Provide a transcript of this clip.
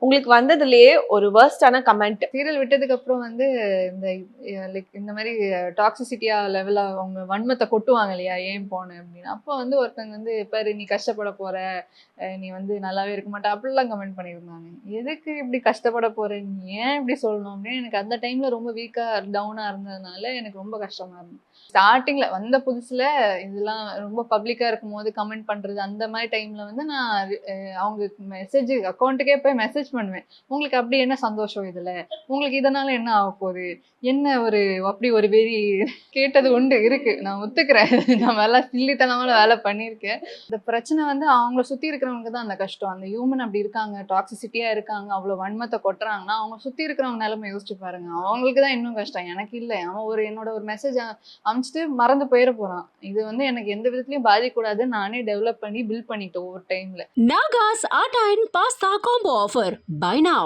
உங்களுக்கு வந்ததுலயே ஒரு வர்ஸ்டான comment? Serial விட்டதுக்கு அப்புறம் வந்து இந்த லைக் இந்த மாதிரி டாக்ஸிசிட்டியா லெவலா அவங்க வன்மத்தை கொட்டுவாங்க இல்லையா, ஏன் போன அப்படின்னு. அப்போ வந்து ஒருத்தங்க வந்து பாரு நீ கஷ்டப்பட போற, நீ வந்து நல்லாவே இருக்க மாட்ட அப்படிலாம் கமெண்ட் பண்ணியிருந்தாங்க. எதுக்கு இப்படி கஷ்டப்பட போற, நீ ஏன் இப்படி சொல்லணும் அப்படின்னு. எனக்கு அந்த டைம்ல ரொம்ப வீக்கா டவுனா இருந்ததுனால எனக்கு ரொம்ப கஷ்டமா இருந்தது. ஸ்டார்டிங்ல வந்த புதுசுல இதெல்லாம் ரொம்ப பப்ளிக்கா இருக்கும் போது கமெண்ட் பண்றது அந்த மாதிரி டைம்ல வந்து நான் அவங்க மெசேஜ் அக்கௌண்ட்டுக்கே போய் மெசேஜ் பண்ணுவேன். உங்களுக்கு அப்படி என்ன சந்தோஷம் இதுல, உங்களுக்கு இதனால என்ன ஆக போகுது, என்ன ஒரு அப்படி ஒரு வெறி கேட்டது உண்டு இருக்கு. நான் ஒத்துக்கிறேன். நான் வேலை சில்லித்தனமான வேலை பண்ணியிருக்கேன். இந்த பிரச்சனை வந்து அவங்கள சுத்தி இருக்கிறவங்க தான் அந்த கஷ்டம். அந்த ஹியூமன் அப்படி இருக்காங்க, டாக்ஸிசிட்டியா இருக்காங்க, அவ்வளவு வன்மத்தை கொட்டுறாங்கன்னா அவங்க சுத்தி இருக்கிறவங்க நிலைமை யோசிச்சு பாருங்க. அவங்களுக்கு தான் இன்னும் கஷ்டம், எனக்கு இல்லை. அவன் என்னோட ஒரு மெசேஜ் அனுப்பிச்சிட்டு மறந்து போயிட போறான். இது வந்து எனக்கு எந்த விதத்துலயும் பாதிக்கூடாது, நானே டெவலப் பண்ணி பில்ட் பண்ணிட்டேன் ஒவ்வொரு டைம்ல. Naga's Art and Pasta Combo Offer. Buy now.